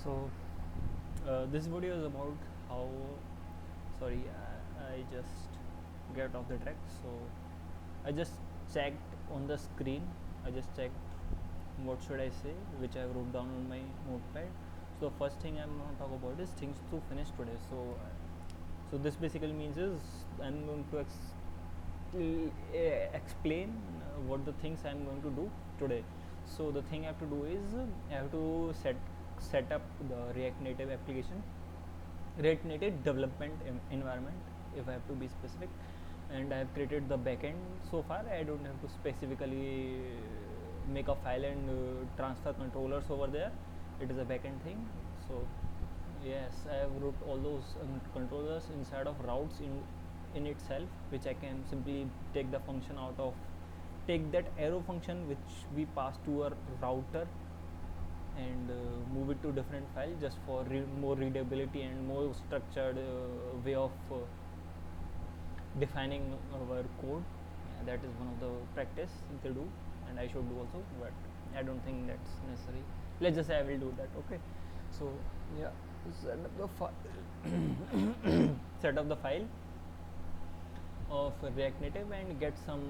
So this video is about how sorry I just get off the track. So I just checked on the screen. I just checked what should I say, which I wrote down on my notepad. So the first thing I'm going to talk about is things to finish today. So this basically means is I'm going to explain what the things I'm going to do today. So the thing I have to do is I have to set up the React Native application, React Native development environment, if I have to be specific. And I have created the backend. So far I don't have to specifically make a file and transfer controllers over there. It is a backend thing. So yes, I have wrote all those controllers inside of routes in itself, which I can simply take the function out of, take that arrow function which we pass to a router and move it to different file just for more readability and more structured way of defining our code. Yeah, that is one of the practice they do, and I should do also, but I don't think that's necessary. Let's just say I will do that. Okay. So yeah, set up the file set up the file of React Native and get some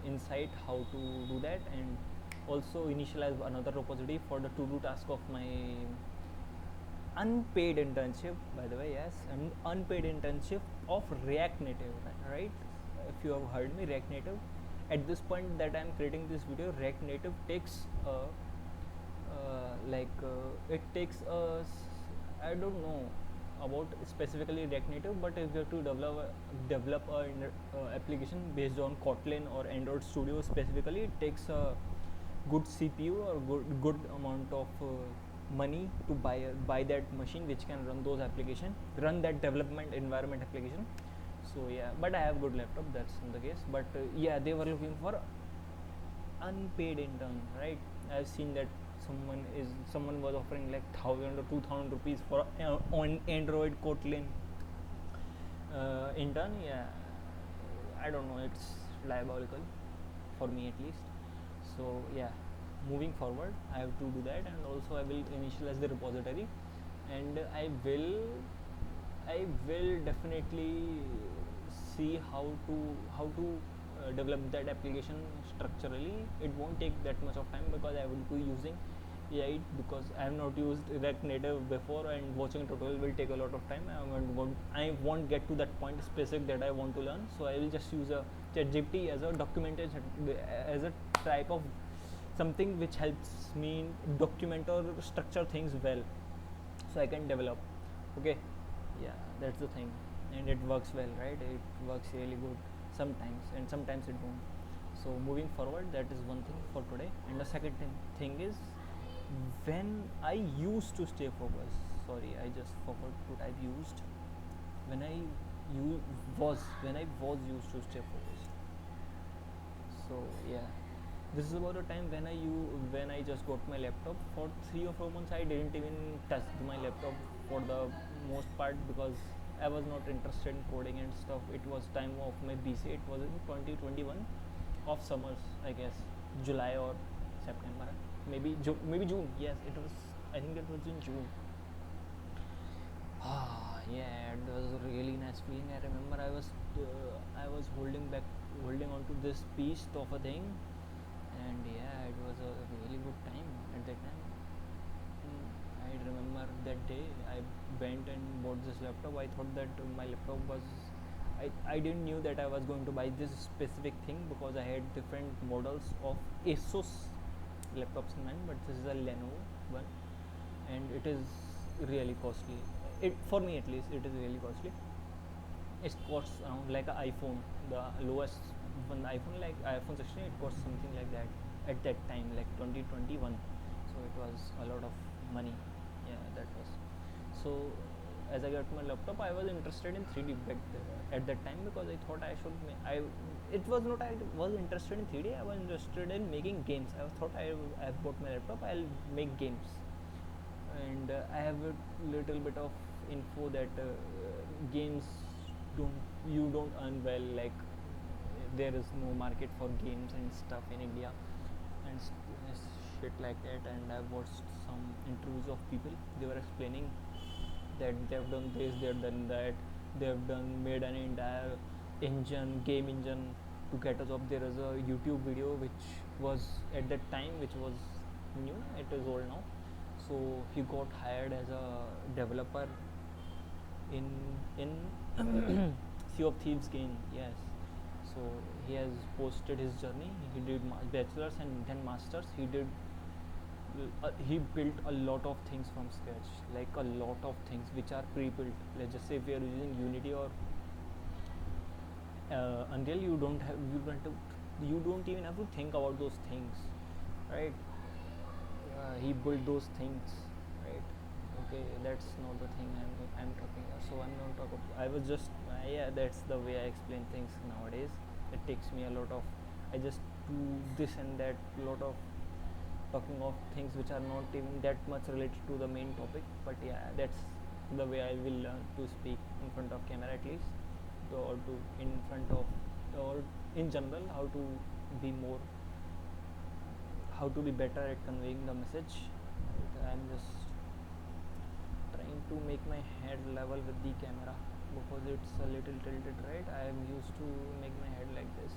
insight how to do that, and also initialize another repository for the to-do task of my unpaid internship, by the way. Yes, an unpaid internship of React Native, right? If you have heard me, React Native, at this point that I'm creating this video, React Native takes it takes I don't know about specifically React Native, but if you have to develop a application based on Kotlin or Android Studio specifically, it takes a good CPU or good amount of money to buy that machine which can run those application, run that development environment application. So yeah, but I have good laptop, that's not the case. But yeah, they were looking for unpaid intern, right? I've seen that someone was offering like 1,000 or 2,000 rupees for on Android Kotlin intern. Yeah, I don't know, it's diabolical for me at least. So yeah, moving forward I have to do that, and also I will initialize the repository, and I will definitely see how to develop that application structurally. It won't take that much of time because I will be using AI, because I have not used React Native before, and watching a tutorial will take a lot of time. I won't get to that point specific that I want to learn, so I will just use a ChatGPT as a documentation, as a type of something which helps me document or structure things well, so I can develop. Okay, yeah, that's the thing, and it works well, right? It works really good sometimes, and sometimes it don't. So moving forward, that is one thing for today, and the second thing is when I used to stay focused. Sorry, I just forgot to type used. When I was used to stay focused. So yeah, this is about the time when I just got my laptop. For 3 or 4 months I didn't even touch my laptop for the most part, because I was not interested in coding and stuff. It was time of my BC. It was in 2021 of summers, I guess, July or September, maybe June. Yes, it was, I think it was in June. Yeah, it was a really nice feeling. I remember I was holding on to this piece of a thing, and yeah, it was a really good time at that time. I remember that day I went and bought this laptop. I thought that my laptop was, I didn't knew that I was going to buy this specific thing, because I had different models of Asus laptops in mind, but this is a Lenovo one, and it is really costly. It, for me at least, it is really costly. It costs around like an iPhone, the lowest one iPhone, like iPhone 16. It costs something like that at that time, like 2021. So it was a lot of money. Yeah, that was. So as I got my laptop, I was interested in 3D back at that time, because I thought I should. It was not I was interested in 3D. I was interested in making games. I thought I bought my laptop, I'll make games, and I have a little bit of info that games don't earn well. Like there is no market for games and stuff in India, and shit like that. And I watched some interviews of people. They were explaining that they've done this, they've done that, they've done made an entire engine, game engine to get a job. There is a YouTube video which was at that time, which was new. It is old now. So he got hired as a developer in Sea of Thieves game. Yes. So he has posted his journey. He did bachelor's and then masters. He built a lot of things from scratch, like a lot of things which are pre-built. Let's just say if you are using Unity or Unreal, you don't even have to think about those things, right? He built those things, right? Okay, that's not the thing I'm talking about. So I'm not talking. I was just yeah, that's the way I explain things nowadays. It takes me a lot of. I just do this and that, lot of talking of things which are not even that much related to the main topic. But yeah, that's the way I will learn to speak in front of camera at least, or to in front of, or in general, how to be better at conveying the message. Right? I'm just trying to make my head level with the camera because it's a little tilted, right? I am used to make my head like this.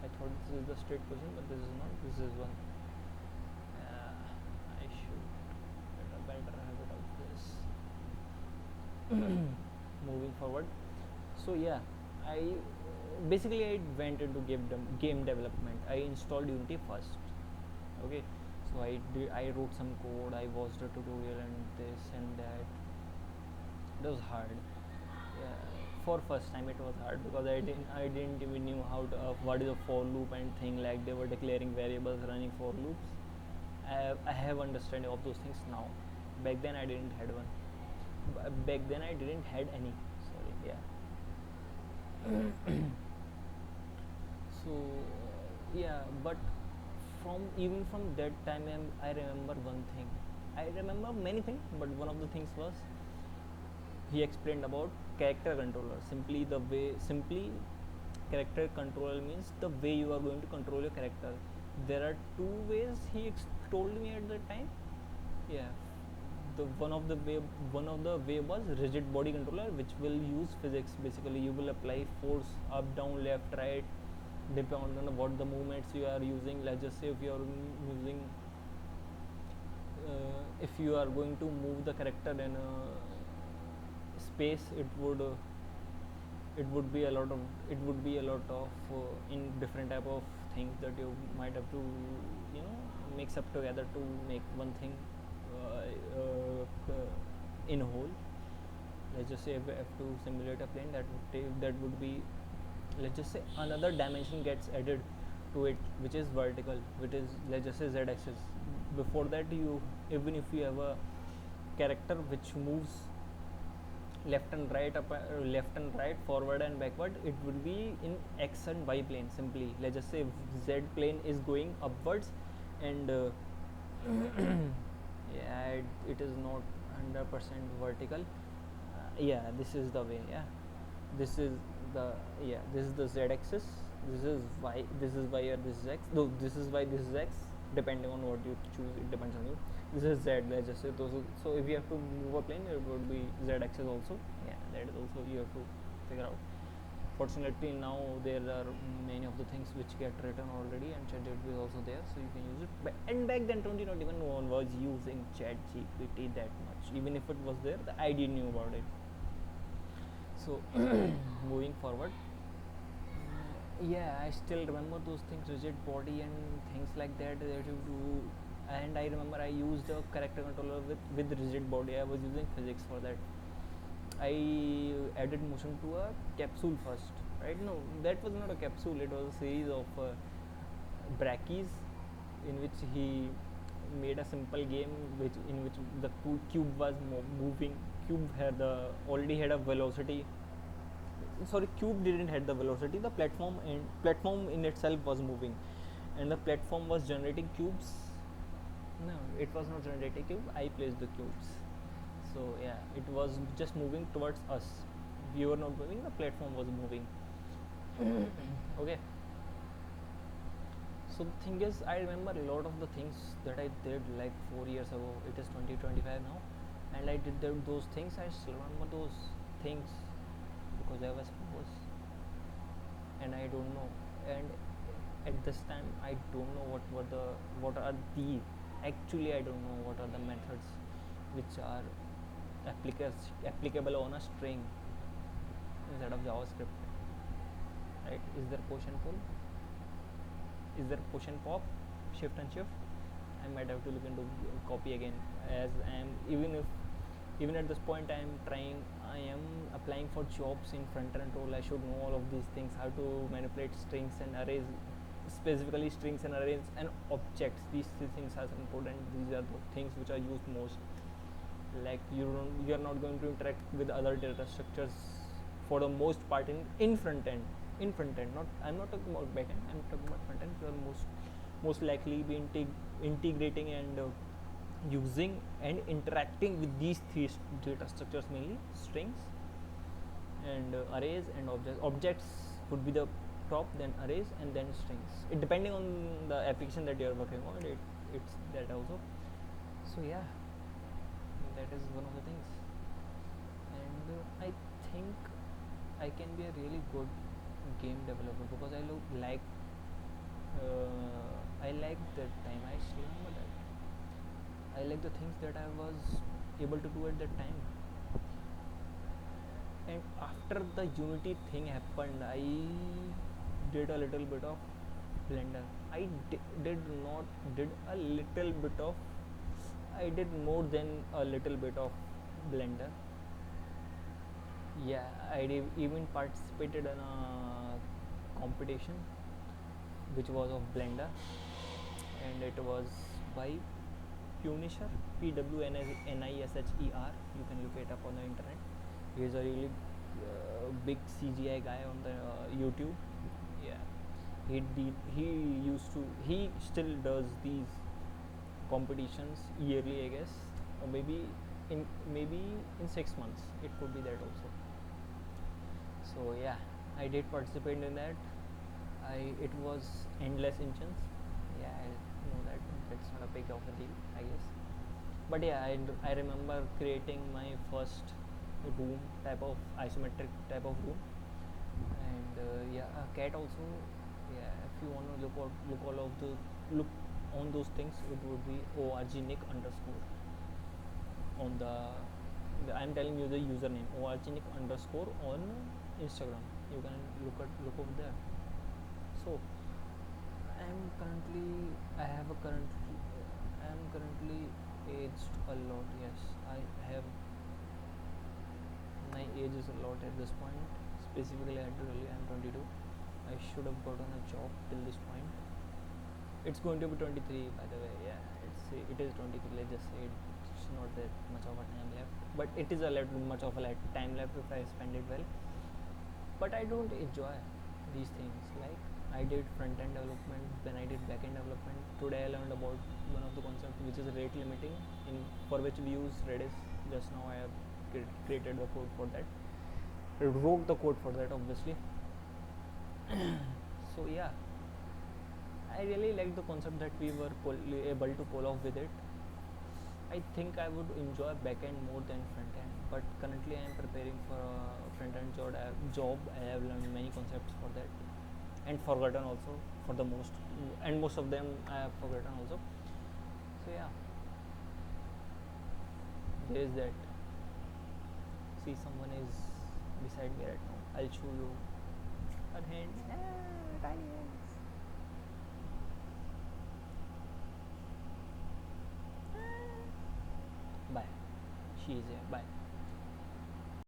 I thought this is the straight position, but this is not. This is one. I should get a better habit of this. Moving forward. So yeah, I basically I went into game development. I installed Unity first. Okay, so I wrote some code. I watched a tutorial and this and that. It was hard. Yeah, for first time it was hard because I didn't even knew how to what is a for loop and thing, like they were declaring variables, running for loops. I have understanding of those things now. Back then I didn't had one. Back then I didn't had any. Sorry. Yeah. So yeah, but from that time I remember one thing. I remember many things, but one of the things was he explained about character controller. Simply character controller means the way you are going to control your character. There are two ways he told me at the time. Yeah, the one of the way was rigid body controller, which will use physics. Basically you will apply force up, down, left, right, depending on what the movements you are using. Let's just say if you are using if you are going to move the character in space, it would be a lot of in different type of things that you might have to mix up together to make one thing in whole. Let's just say if we have to simulate a plane, that would be, let's just say, another dimension gets added to it, which is vertical, which is, let's just say, z-axis. Before that, even if you have a character which moves left and right, forward and backward, it would be in x and y plane. Simply, let's just say z plane is going upwards, and yeah, it is not 100% vertical. Yeah, this is the way. Yeah, this is the z axis. This is y, or this is x. No, this is y, this is x. Depending on what you choose, it depends on you. This is z, let's just say. So if you have to move a plane, it would be z axis also. Yeah, that is also you have to figure out. Fortunately, now there are many of the things which get written already, and ChatGPT is also there, so you can use it. And back then, not even no one was using ChatGPT that much. Even if it was there, I didn't knew about it. So moving forward, yeah, I still remember those things, rigid body and things like that you do. And I remember I used a character controller with rigid body. I was using physics for that. I added motion to a capsule first, right? No, that was not a capsule. It was a series of brackeys, in which he made a simple game in which the cube was moving. Cube already had a velocity. Sorry, cube didn't have the velocity. The platform in itself was moving, and the platform was generating cubes. No, it was not generating cube. I placed the cubes. So yeah, it was just moving towards us. We were not moving. The platform was moving. Okay. So the thing is, I remember a lot of the things that I did like 4 years ago. It is 2025 now, and I did those things. I still remember those things because I was was, and I don't know. And at this time, I don't know what are the actually I don't know what are the methods which are applicable on a string instead of JavaScript. Right? Is there push and pull? Is there push and pop, shift and shift? I might have to look into copy again, as I am even at this point I am applying for jobs in front end role. I should know all of these things, how to manipulate strings and arrays, specifically strings and arrays and objects. These three things are important. These are the things which are used most. Like you are not going to interact with other data structures for the most part in front end. Not, I'm not talking about back end, I'm talking about front end. You are most likely be integrating and using and interacting with these three data structures, mainly strings and arrays and objects would be the top, then arrays, and then strings. It depending on the application that you are working on, it's that also. So yeah, that is one of the things. And I think I can be a really good game developer because I like that time. I still remember that. I like the things that I was able to do at that time. And after the Unity thing happened, I did a little bit of Blender. I did not did a little bit of. I did more than a little bit of Blender. Yeah, I even participated in a competition which was of Blender, and it was by Punisher, Pwnisher. You can look it up on the internet. He is a really big CGI guy on the YouTube. Yeah, he still does these competitions yearly, I guess, or maybe in 6 months. It could be that also. So yeah, I did participate in that. It was Endless Engines. Yeah, I know that it's not a big of a deal, I guess. But yeah, I remember creating my first room type of isometric type of room, and yeah, a cat also. Yeah, if you want to look on those things, it would be orgnick underscore on I'm telling you the username, orgnick underscore on Instagram. You can look over there. So I'm currently aged a lot. Yes, I have. My age is a lot at this point. Specifically, I'm 22. I should have gotten a job till this point. It's going to be 23, by the way. Yeah, it is 23. Let's just say it's not that much of a time left, but it is a much of a time left if I spend it well. But I don't enjoy these things. Like I did front end development, then I did back end development. Today I learned about one of the concepts which is rate limiting, for which we use Redis. Just now I have created the code for that. I wrote the code for that, obviously. So yeah, I really like the concept that we were able to pull off with it. I think I would enjoy backend more than front end, but currently I am preparing for a front end job. I have learned many concepts for that and forgotten also for the most, and most of them I have forgotten also. So yeah, there is that. See, someone is beside me right now. I'll show you her hand. Tiny hands. Bye. She is here. Bye.